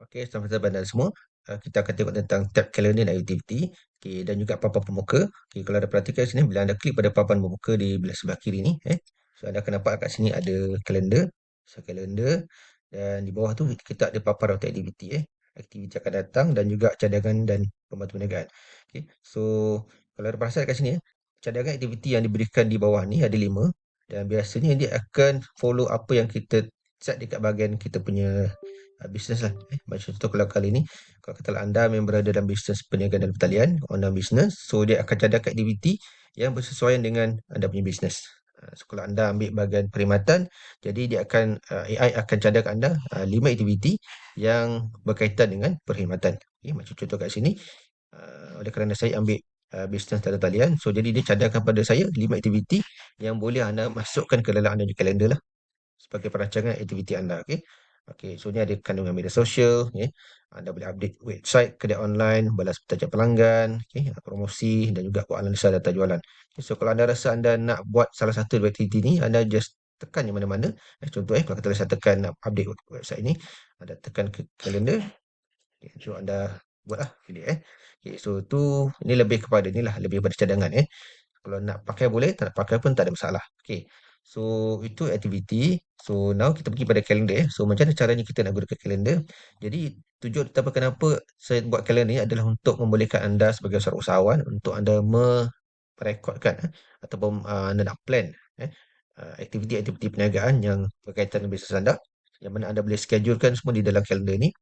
Okey, selamat anda semua. Kita akan tengok tentang tab kalender dan aktiviti, okey, dan juga papan pemuka. Okey, kalau ada perhatikan sini, bila anda klik pada papan pemuka di belah sebelah kiri ni, so anda akan nampak kat sini ada kalender, so kalender, dan di bawah tu kita ada papan untuk aktiviti, aktiviti akan datang dan juga cadangan dan pembantu perniagaan. Okey, so kalau ada perasan kat sini, cadangan aktiviti yang diberikan di bawah ni ada 5 dan biasanya dia akan follow apa yang kita set dekat bahagian kita punya bisnes lah. Macam contoh kalau kali ni, kalau katalah anda memang berada dalam bisnes perniagaan dan pertalian, online business, so dia akan cadangkan aktiviti yang bersesuaian dengan anda punya bisnes. So kalau anda ambil bahagian perkhidmatan, jadi dia akan AI akan cadangkan anda 5 aktiviti yang berkaitan dengan perkhidmatan. Okay, macam contoh kat sini, oleh kerana saya ambil bisnes dan talian, so jadi dia cadangkan pada saya 5 aktiviti yang boleh anda masukkan ke dalam anda punya kalender lah sebagai perancangan aktiviti anda. Okey. Okey, so ni ada kandungan media sosial, anda boleh update website, kedai online, balas petajam pelanggan, promosi dan juga buat analisa data jualan. Okay, so kalau anda rasa anda nak buat salah satu daripada aktiviti ni, anda just tekan yang mana-mana. Contoh kalau kata saya tekan nak update website ni, anda tekan ke kalender, okay, so anda buatlah pilih Okay, so tu ini lebih kepada ni lah, lebih kepada cadangan Kalau nak pakai boleh, tak nak pakai pun tak ada masalah. Okay. So, itu aktiviti. So, now kita pergi pada kalender. So, macam mana caranya kita nak gunakan kalender? Jadi, tujuan utama kenapa saya buat kalender ni adalah untuk membolehkan anda sebagai seorang usahawan untuk anda merekodkan ataupun anda nak plan aktiviti-aktiviti perniagaan yang berkaitan dengan bisnes anda. Yang mana anda boleh schedulekan semua di dalam kalender ni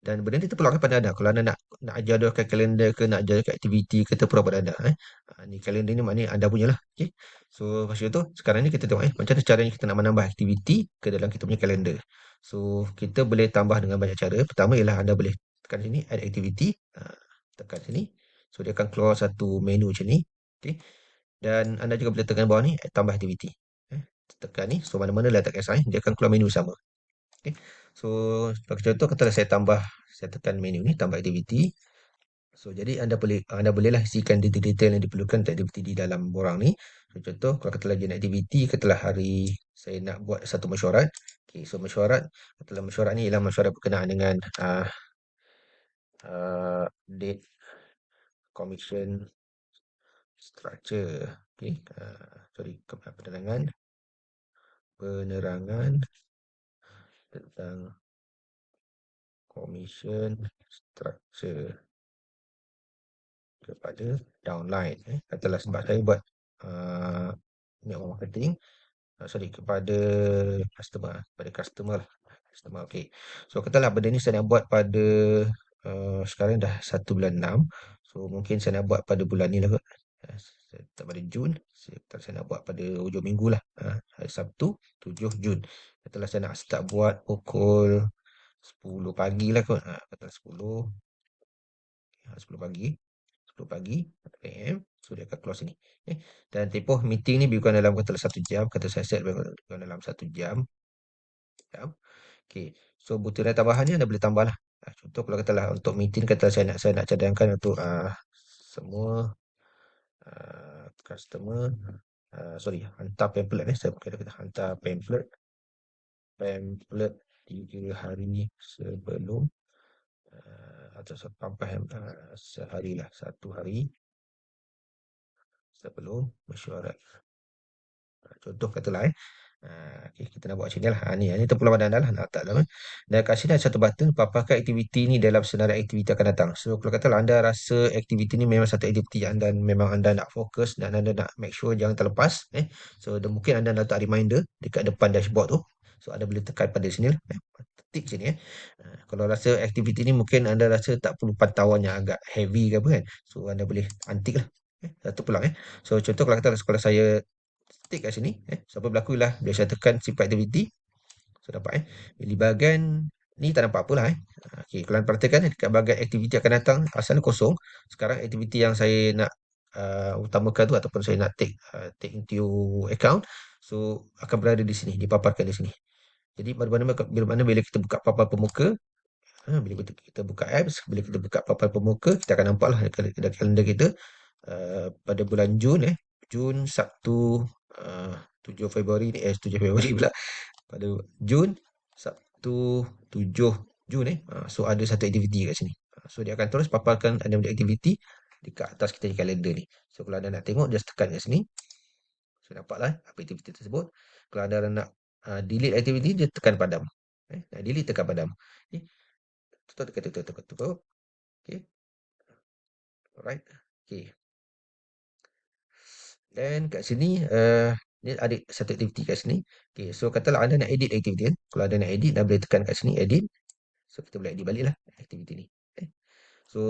dan benda ni terpulang kepada anda. Kalau anda nak jadualkan kalender ke, nak jadualkan aktiviti ke, terpulang pada anda. Ni kalender ni maknanya anda punya lah. Okay. So, lepas tu, sekarang ni kita tengok macam mana caranya kita nak menambah aktiviti ke dalam kita punya kalender. So, kita boleh tambah dengan banyak cara. Pertama ialah anda boleh tekan sini, add activity. Tekan sini. So, dia akan keluar satu menu macam ni. Okay. Dan anda juga boleh tekan bawah ni, add tambah aktiviti. Tekan ni, so mana-mana lah tak kisah. Dia akan keluar menu sama. Okay. So, sebagai contoh, katalah saya tekan menu ni, tambah aktiviti. So, jadi anda bolehlah isikan detail-detail yang diperlukan untuk aktiviti di dalam borang ni. So, contoh, kalau katalah jenis aktiviti, katalah hari saya nak buat satu mesyuarat. Okay, so katalah mesyuarat ni ialah mesyuarat berkenaan dengan date, commission, structure. Okay, penerangan tentang commission structure kepada downline. Katalah sebab saya buat network marketing, kepada customer lah. Customer, okay. So, katalah benda ni saya nak buat pada sekarang dah 1 bulan 6. So, mungkin saya nak buat pada bulan ni lah kot. Pada Jun. Saya nak buat pada hujung minggu lah. Hari Sabtu, 7 Jun. Katalah saya nak start buat pukul 10 pagi lah kot. Katalah 10 pagi. 10 pagi AM. So, dia akan keluar sini. Dan tempoh meeting ni bukan dalam katalah 1 jam. Kata saya set bukan dalam 1 jam. Okay. So, butiran tambahan ni anda boleh tambah lah. Contoh kalau katalah untuk meeting, kata saya nak cadangkan untuk semua customer. Hantar pamphlet ni. Saya kata hantar pamphlet 3 hari sebelum atau sampai sehari lah, 1 hari sebelum mesyuarat. Contoh katalah okay, kita nak buat macam ni lah. Ni terpulang pada anda lah. Nak tak lah. Dan kat sini ada satu button, paparkan aktiviti ni dalam senarai aktiviti akan datang. So, kalau katalah anda rasa aktiviti ni memang satu aktiviti yang memang anda nak fokus dan anda nak make sure jangan terlepas. So, mungkin anda nak letak reminder dekat depan dashboard tu. So, anda boleh tekan pada sini lah. Tik sini. Kalau rasa aktiviti ni mungkin anda rasa tak perlu pantauan yang agak heavy ke apa kan. So, anda boleh untick lah. Satu pulang. So, contoh kalau saya tik kat sini. So, apa berlaku ialah bila saya tekan simpan aktiviti. So, dapat di bahagian ni tak nampak apalah. Okay, kalau anda perhatikan dekat bahagian aktiviti akan datang, asalnya kosong. Sekarang aktiviti yang saya nak utamakan tu ataupun saya nak take into account. So, akan berada di sini, dipaparkan di sini. Jadi, bila kita buka papan pemuka, bila kita buka apps, bila kita buka papan pemuka, kita akan nampaklah dekat kalender kita pada bulan Jun Jun Sabtu 7 Februari ni 7 Februari pula pada Jun Sabtu 7 Jun So ada satu aktiviti kat sini. So dia akan terus paparkan ada aktiviti dekat atas kita di kalender ni. So kalau anda nak tengok, just tekan kat sini. So nampaklah apa aktiviti tersebut. Kalau anda nak delete aktiviti, dia tekan padam. Nak delete tekan padam. Okay. Tutup, tekan tutup, tutup, tutup. Okay. Alright. Okay. Dan kat sini, ni ada satu aktiviti kat sini. Okay. So katalah anda nak edit aktiviti kan. Kalau anda nak edit, anda boleh tekan kat sini, edit. So kita boleh edit balik lah aktiviti ni. Okay. So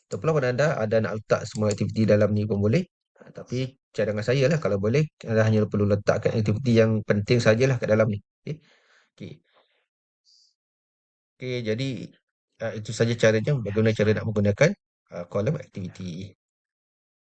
terpulang pada anda, ada nak letak semua aktiviti dalam ni pun boleh. Tapi cadangan saya lah, kalau boleh, anda hanya perlu letakkan aktiviti yang penting sajalah kat dalam ni. Okay. Okay. Okay, jadi itu saja caranya bagaimana cara nak menggunakan kolom aktiviti.